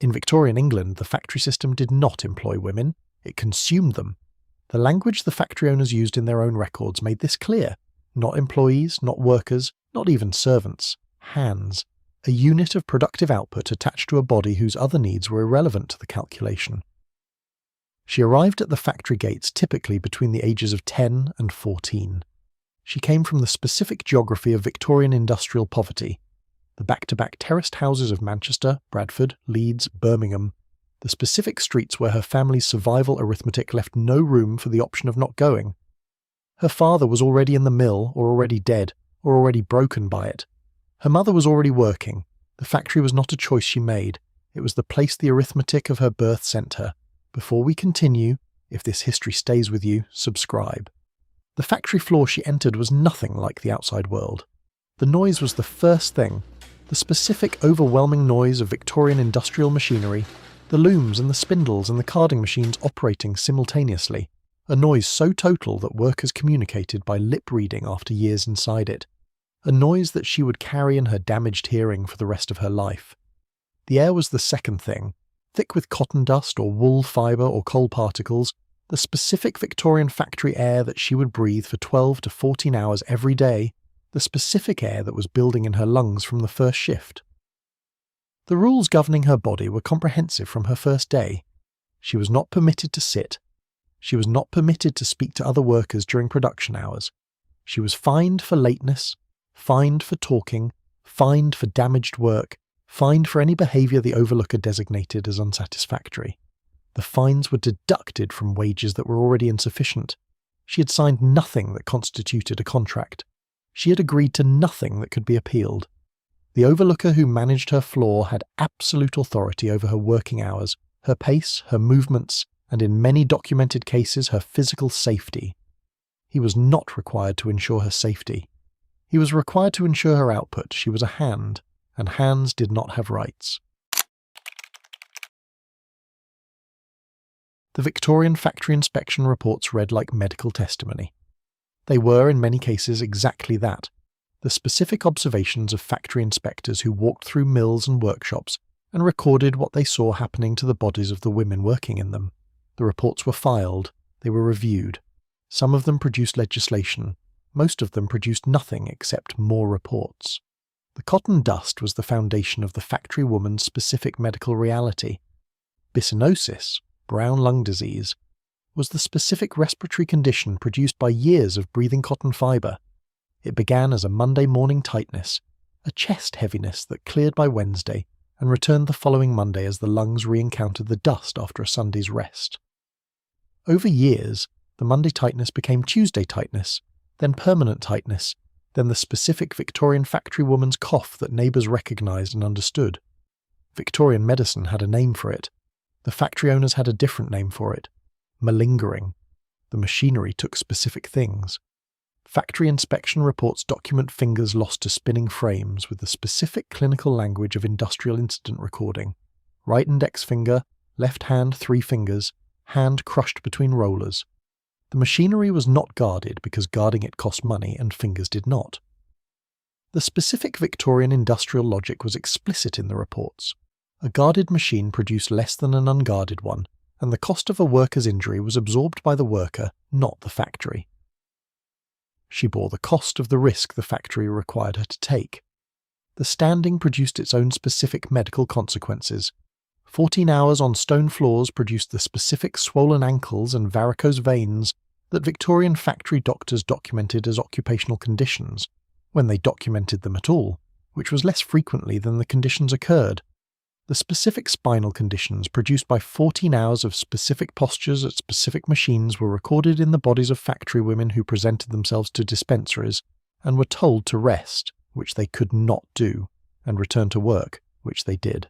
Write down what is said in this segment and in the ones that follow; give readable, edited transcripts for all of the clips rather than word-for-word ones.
In Victorian England, the factory system did not employ women, it consumed them. The language the factory owners used in their own records made this clear. Not employees, not workers, not even servants. Hands. A unit of productive output attached to a body whose other needs were irrelevant to the calculation. She arrived at the factory gates typically between the ages of 10 and 14. She came from the specific geography of Victorian industrial poverty. The back-to-back terraced houses of Manchester, Bradford, Leeds, Birmingham, the specific streets where her family's survival arithmetic left no room for the option of not going. Her father was already in the mill, or already dead, or already broken by it. Her mother was already working. The factory was not a choice she made. It was the place the arithmetic of her birth sent her. Before we continue, if this history stays with you, subscribe. The factory floor she entered was nothing like the outside world. The noise was the first thing. The specific, overwhelming noise of Victorian industrial machinery, the looms and the spindles and the carding machines operating simultaneously, a noise so total that workers communicated by lip reading after years inside it, a noise that she would carry in her damaged hearing for the rest of her life. The air was the second thing, thick with cotton dust or wool fibre or coal particles, the specific Victorian factory air that she would breathe for 12 to 14 hours every day, the specific air that was building in her lungs from the first shift. The rules governing her body were comprehensive from her first day. She was not permitted to sit. She was not permitted to speak to other workers during production hours. She was fined for lateness, fined for talking, fined for damaged work, fined for any behaviour the overlooker designated as unsatisfactory. The fines were deducted from wages that were already insufficient. She had signed nothing that constituted a contract. She had agreed to nothing that could be appealed. The overlooker who managed her floor had absolute authority over her working hours, her pace, her movements, and in many documented cases her physical safety. He was not required to ensure her safety. He was required to ensure her output. She was a hand, and hands did not have rights. The Victorian factory inspection reports read like medical testimony. They were, in many cases, exactly that. The specific observations of factory inspectors who walked through mills and workshops and recorded what they saw happening to the bodies of the women working in them. The reports were filed, they were reviewed. Some of them produced legislation, most of them produced nothing except more reports. The cotton dust was the foundation of the factory woman's specific medical reality. Byssinosis, brown lung disease, was the specific respiratory condition produced by years of breathing cotton fibre. It began as a Monday morning tightness, a chest heaviness that cleared by Wednesday and returned the following Monday as the lungs re-encountered the dust after a Sunday's rest. Over years, the Monday tightness became Tuesday tightness, then permanent tightness, then the specific Victorian factory woman's cough that neighbours recognised and understood. Victorian medicine had a name for it. The factory owners had a different name for it. Malingering. The machinery took specific things. Factory inspection reports document fingers lost to spinning frames with the specific clinical language of industrial incident recording. Right index finger, left hand 3 fingers, hand crushed between rollers. The machinery was not guarded because guarding it cost money and fingers did not. The specific Victorian industrial logic was explicit in the reports. A guarded machine produced less than an unguarded one, and the cost of a worker's injury was absorbed by the worker, not the factory. She bore the cost of the risk the factory required her to take. The standing produced its own specific medical consequences. 14 hours on stone floors produced the specific swollen ankles and varicose veins that Victorian factory doctors documented as occupational conditions, when they documented them at all, which was less frequently than the conditions occurred. The specific spinal conditions produced by 14 hours of specific postures at specific machines were recorded in the bodies of factory women who presented themselves to dispensaries and were told to rest, which they could not do, and return to work, which they did.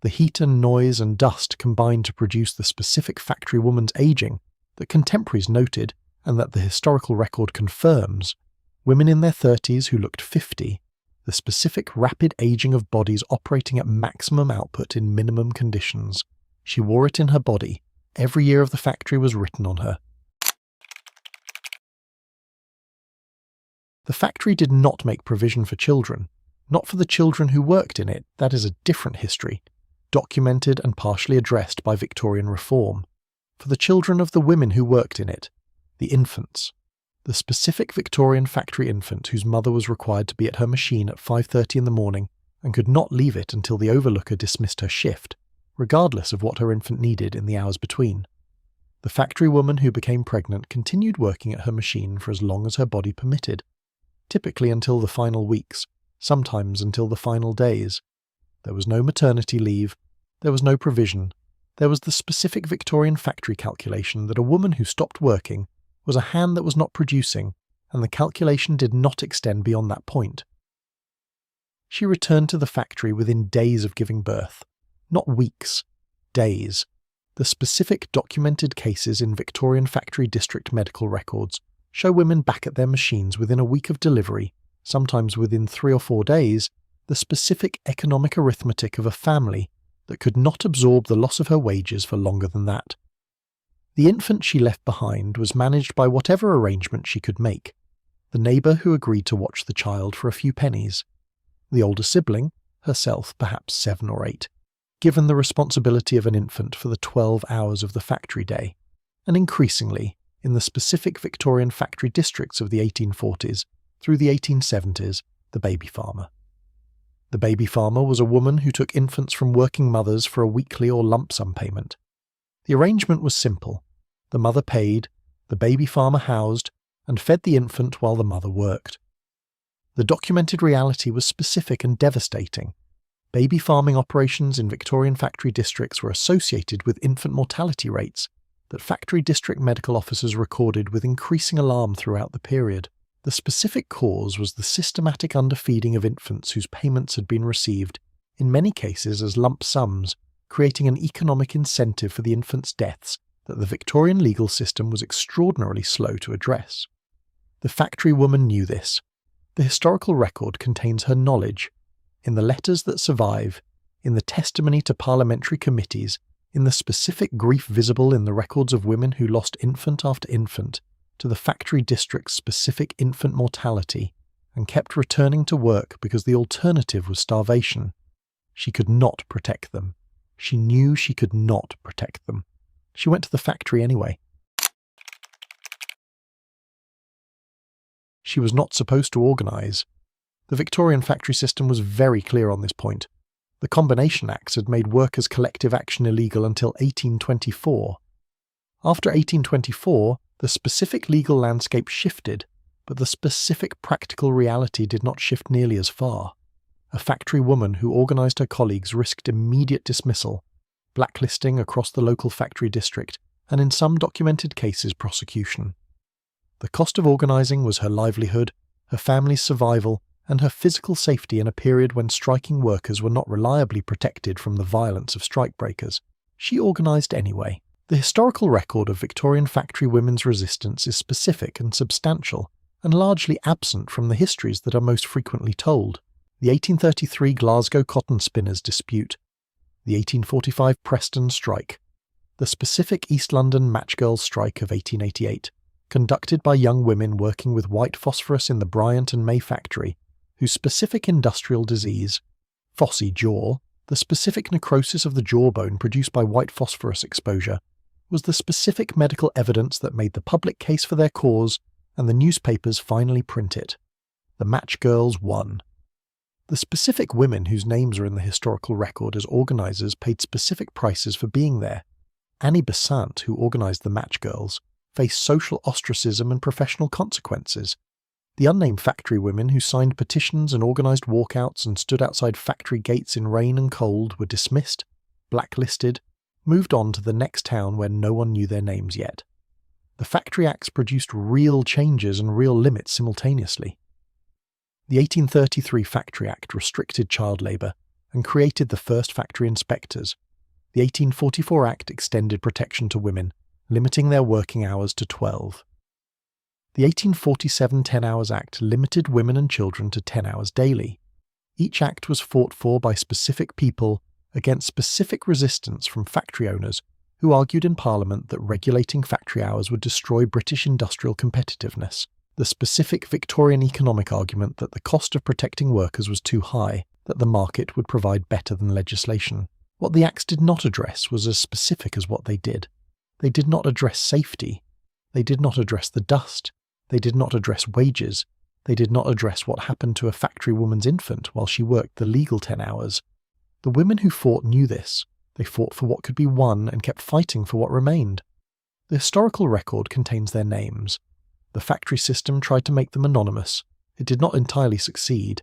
The heat and noise and dust combined to produce the specific factory woman's aging that contemporaries noted and that the historical record confirms. Women in their 30s who looked 50, the specific rapid aging of bodies operating at maximum output in minimum conditions. She wore it in her body. Every year of the factory was written on her. The factory did not make provision for children. Not for the children who worked in it, that is a different history. documented and partially addressed by Victorian reform, for the children of the women who worked in it, the infants. The specific Victorian factory infant whose mother was required to be at her machine at 5:30 in the morning and could not leave it until the overlooker dismissed her shift, regardless of what her infant needed in the hours between. The factory woman who became pregnant continued working at her machine for as long as her body permitted, typically until the final weeks, sometimes until the final days. There was no maternity leave, there was no provision, there was the specific Victorian factory calculation that a woman who stopped working was a hand that was not producing, and the calculation did not extend beyond that point. She returned to the factory within days of giving birth, not weeks, days. The specific documented cases in Victorian factory district medical records show women back at their machines within a week of delivery, sometimes within 3 or 4 days, the specific economic arithmetic of a family that could not absorb the loss of her wages for longer than that. The infant she left behind was managed by whatever arrangement she could make. The neighbour who agreed to watch the child for a few pennies. The older sibling, herself perhaps 7 or 8, given the responsibility of an infant for the 12 hours of the factory day, and increasingly, in the specific Victorian factory districts of the 1840s through the 1870s, the baby farmer. The baby farmer was a woman who took infants from working mothers for a weekly or lump sum payment. The arrangement was simple. The mother paid, the baby farmer housed, and fed the infant while the mother worked. The documented reality was specific and devastating. Baby farming operations in Victorian factory districts were associated with infant mortality rates that factory district medical officers recorded with increasing alarm throughout the period. The specific cause was the systematic underfeeding of infants whose payments had been received, in many cases as lump sums, creating an economic incentive for the infants' deaths that the Victorian legal system was extraordinarily slow to address. The factory woman knew this. The historical record contains her knowledge, in the letters that survive, in the testimony to parliamentary committees, in the specific grief visible in the records of women who lost infant after infant to the factory district's specific infant mortality and kept returning to work because the alternative was starvation. She could not protect them. She knew she could not protect them. She went to the factory anyway. She was not supposed to organise. The Victorian factory system was very clear on this point. The Combination Acts had made workers' collective action illegal until 1824. After 1824, the specific legal landscape shifted, but the specific practical reality did not shift nearly as far. A factory woman who organised her colleagues risked immediate dismissal, blacklisting across the local factory district, and in some documented cases prosecution. The cost of organising was her livelihood, her family's survival, and her physical safety in a period when striking workers were not reliably protected from the violence of strikebreakers. She organised anyway. The historical record of Victorian factory women's resistance is specific and substantial, and largely absent from the histories that are most frequently told. The 1833 Glasgow cotton spinners dispute, the 1845 Preston strike, the specific East London match girls strike of 1888, conducted by young women working with white phosphorus in the Bryant and May factory, whose specific industrial disease, phossy jaw, the specific necrosis of the jawbone produced by white phosphorus exposure, was the specific medical evidence that made the public case for their cause, and the newspapers finally print it. The match girls won. The specific women whose names are in the historical record as organisers paid specific prices for being there. Annie Besant, who organised the match girls, faced social ostracism and professional consequences. The unnamed factory women who signed petitions and organised walkouts and stood outside factory gates in rain and cold were dismissed, blacklisted, moved on to the next town where no one knew their names yet. The Factory Acts produced real changes and real limits simultaneously. The 1833 Factory Act restricted child labour and created the first factory inspectors. The 1844 Act extended protection to women, limiting their working hours to 12. The 1847 10 Hours Act limited women and children to 10 hours daily. Each act was fought for by specific people against specific resistance from factory owners who argued in Parliament that regulating factory hours would destroy British industrial competitiveness. The specific Victorian economic argument that the cost of protecting workers was too high, that the market would provide better than legislation. What the Acts did not address was as specific as what they did. They did not address safety. They did not address the dust. They did not address wages. They did not address what happened to a factory woman's infant while she worked the legal 10 hours. The women who fought knew this. They fought for what could be won and kept fighting for what remained. The historical record contains their names. The factory system tried to make them anonymous. It did not entirely succeed.